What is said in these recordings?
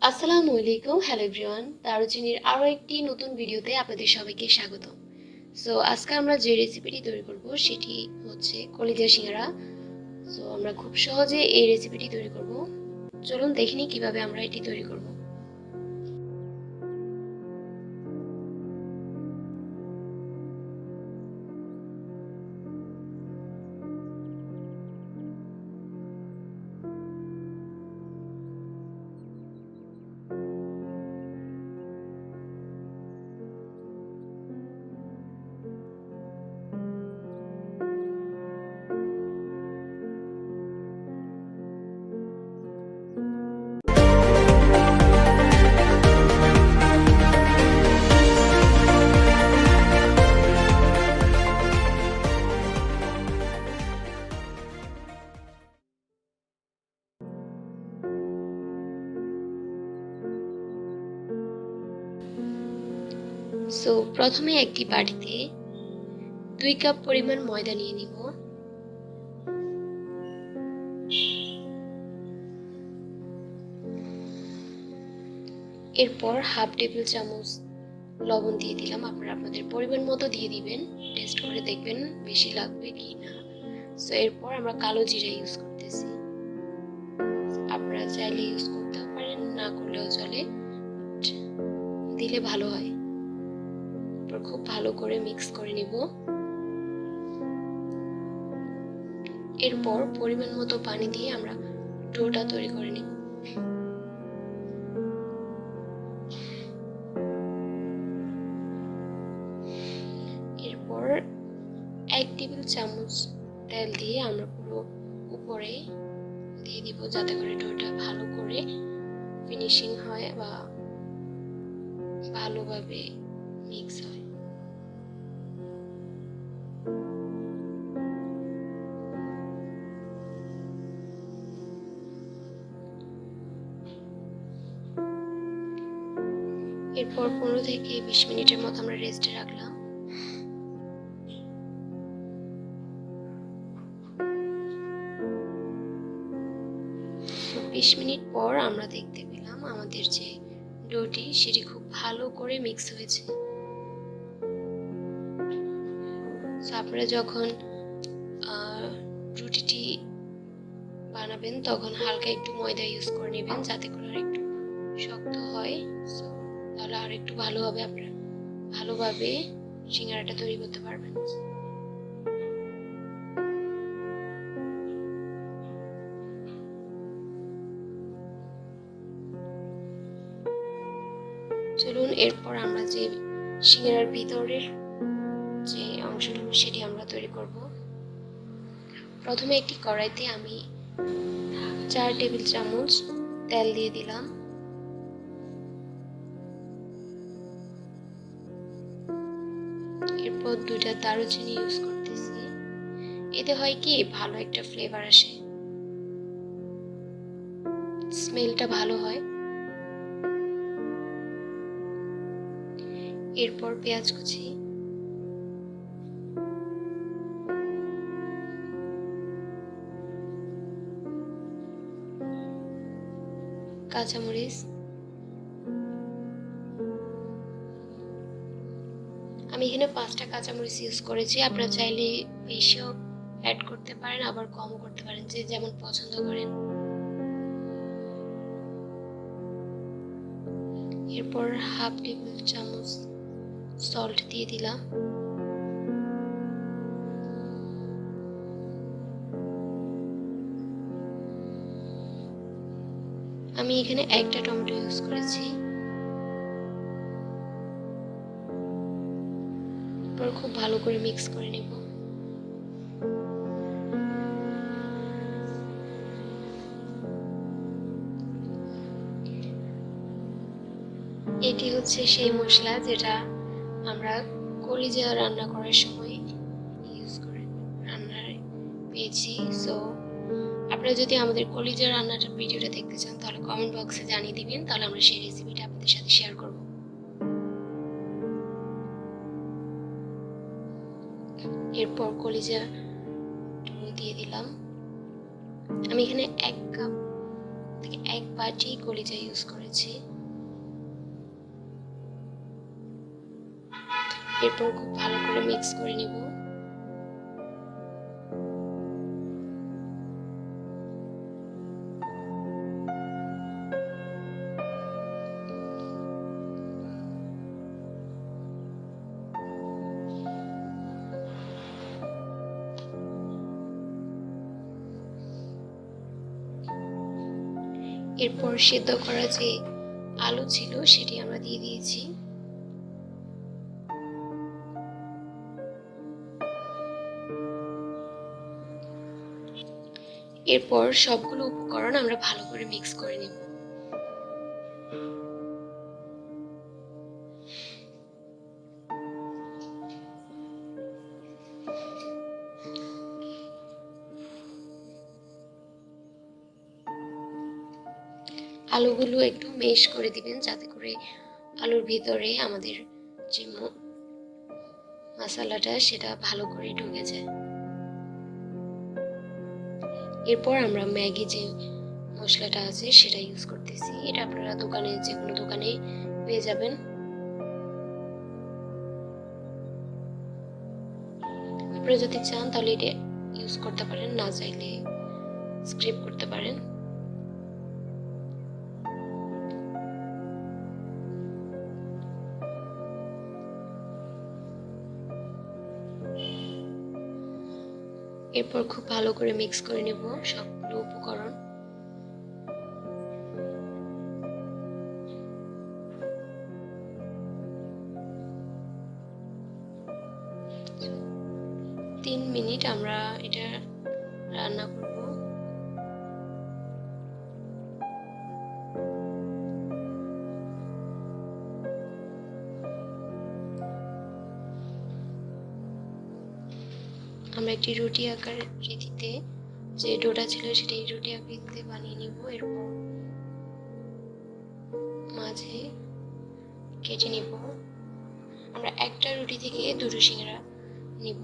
আসসালামু আলাইকুম, hello everyone. দারুচিনির আরও একটি নতুন ভিডিওতে আপনাদের সবাইকে স্বাগত। সো আজকে আমরা যে রেসিপিটি তৈরি করব সেটি হচ্ছে কলিজা সিঙ্গারা। সো আমরা খুব সহজে এই রেসিপিটি তৈরি করব। চলুন দেখে নিই কিভাবে আমরা এটি তৈরি করব। সো প্রথমে একটি বাটিতে 2 কাপ পরিমাণ ময়দা নিয়ে নিব। এরপর হাফ টেবিল চামচ লবণ দিয়ে দিলাম। আপনারা আপনাদের পরিমাণ মতো দিয়ে দিবেন, টেস্ট করে দেখবেন বেশি লাগবে কি না। সো এরপর আমরা কালো জিরা ইউজ করতেছি। আপনারা চাইলে ইউজ করতেও পারেন, না করলেও চলে, দিলে ভালো হয়। এরপর খুব ভালো করে মিক্স করে নিব। এরপর পরিমাণ মতো পানি দিয়ে আমরা ডোটা তৈরি করে নিব। এরপর 1 টেবিল চামচ তেল দিয়ে আমরা পুরো উপরে দিয়ে দিব, যাতে করে ডোটা ভালো করে ফিনিশিং হয় বা ভালোভাবে মিক্স হয়। এরপর 15 থেকে 20 মিনিটের মতো আমরা রেস্টে রাখলাম। তো 20 মিনিট পর আমরা দেখতে পেলাম আমাদের যে ডোটি সেটি খুব ভালো করে মিক্স হয়েছে। তো আপনারা যখন রুটিটি বানাবেন তখন হালকা একটু ময়দা ইউজ করে নেবেন, যাতে করে একটু শক্ত হয়। সো তাহলে আর একটু ভালো হবে, আপনারা ভালোভাবে সিঙ্গারাটা তৈরি করতে পারবেন। চলুন এরপর আমরা যে সিঙ্গারার ভিতরের যে অংশটুকু সেটি আমরা তৈরি করব। প্রথমে একটি কড়াইতে আমি 4 টেবিল চামচ তেল দিয়ে দিলাম। এরপর 2টা দারুচিনি ইউজ করতেছি। এতে হয় কি, ভালো একটা ফ্লেভার আসে, স্মেলটা ভালো হয়। এরপর পেঁয়াজ কুচি, কাঁচামরিচ, আমি এখানে 5টা কাঁচামরিচ ইউজ করেছি। আপনারা চাইলে বেশিও অ্যাড করতে পারেন, আবার কমও করতে পারেন, যে যেমন পছন্দ করেন। এরপর হাফ টেবিল চামচ সল্ট দিয়ে দিলাম। আমি এখানে একটা টমেটো ইউজ করেছি। এরপর খুব ভালো করে মিক্স করে নেব। এটি হচ্ছে সেই মশলা যেটা আমরা কলিজা রান্না করার সময় ইউজ করে রান্নায় পেয়েছি। সো আপনারা যদি আমাদের কলিজা রান্নাটার ভিডিওটা দেখতে চান তাহলে কমেন্ট বক্সে জানিয়ে দিবেন, তাহলে আমরা সেই রেসিপিটা আপনাদের সাথে শেয়ার করব। এরপর কলিজা দিয়ে দিলাম। আমি এখানে 1 কাপ থেকে 1 বাটি কলিজা ইউজ করেছি। এরপর খুব ভালো করে মিক্স করে নিব। এরপর সিদ্ধ করা যে আলু ছিল সেটি আমরা দিয়ে দিয়েছি। এরপর সবগুলো উপকরণ আমরা ভালো করে মিক্স করে নেব। আলুগুলো একটু মেশ করে দিবেন যাতে করে আলুর ভিতরে আমাদের যে মশলাটা সেটা ভালো করে ঢুকে যায়। এরপর আমরা ম্যাগি যে মশলাটা আছে সেটা ইউজ করতেছি। এটা আপনারা দোকানে যে কোনো দোকানে পেয়ে যাবেন। আপনারা যদি চান তাহলে এটা ইউজ করতে পারেন, না চাইলে স্কিপ করতে পারেন। এরপর খুব ভালো করে মিক্স করে নেব সবগুলো উপকরণ। তিন মিনিট আমরা এটা রান্না করব। আমরা একটি রুটি আকৃতিতে যে ডোটা ছিল সেটাই রুটি আকৃতিতে বানিয়ে নিব। এরপর মাঝে কেটে নিব। আমরা একটা রুটি থেকে দুটো সিঙ্গারা নিব।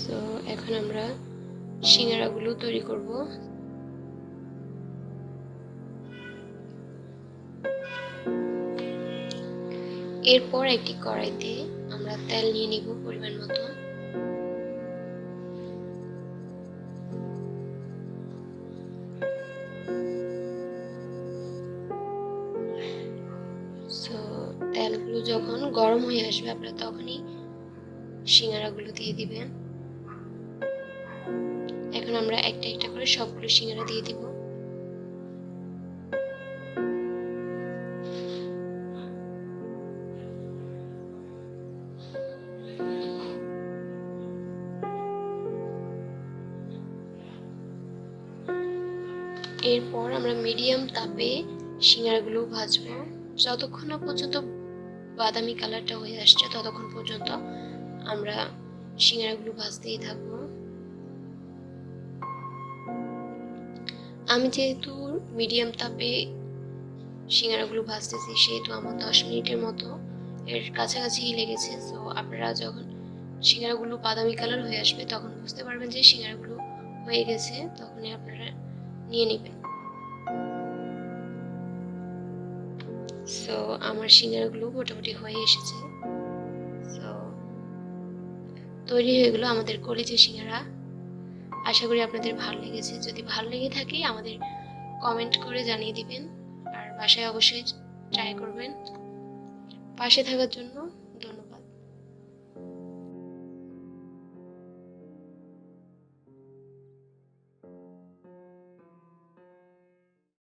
সো এখন আমরা সিঙ্গারাগুলো তৈরি করব। এরপর একটি কড়াইতে আমরা তেল নিয়ে নিব পরিমাণ মতো। তেলগুলো যখন গরম হয়ে আসবে আপনারা তখনই সিঙ্গারাগুলো দিয়ে দিবেন। এখন আমরা একটা একটা করে সবগুলো সিঙ্গারা দিয়ে দিব। এরপর আমরা মিডিয়াম তাপে সিঙ্গারাগুলো ভাজবো যতক্ষণ না পর্যন্ত বাদামি কালারটা হয়ে আসছে, ততক্ষণ পর্যন্ত আমরা সিঙ্গারাগুলো ভাজতেই থাকবো। আমি যেহেতু মিডিয়াম তাপে সিঙ্গারাগুলো ভাজতেছি সেহেতু আমার 10 মিনিটের মতো এর কাছাকাছি লেগেছে। সো আপনারা যখন সিঙ্গারাগুলো বাদামি কালার হয়ে আসবে তখন বুঝতে পারবেন যে সিঙ্গারাগুলো হয়ে গেছে, তখনই আপনারা নিয়ে নেবেন। সো আমার সিঙ্গারাগুলো মোটামুটি হয়ে এসেছে। সো তৈরি হয়ে গেল আমাদের কলিজা সিঙ্গারা। আশা করি আপনাদের ভালো লেগেছে। যদি ভালো লেগে থাকে আমাদের কমেন্ট করে জানিয়ে দিবেন, আর বাসায় অবশ্যই ট্রাই করবেন। পাশে থাকার জন্য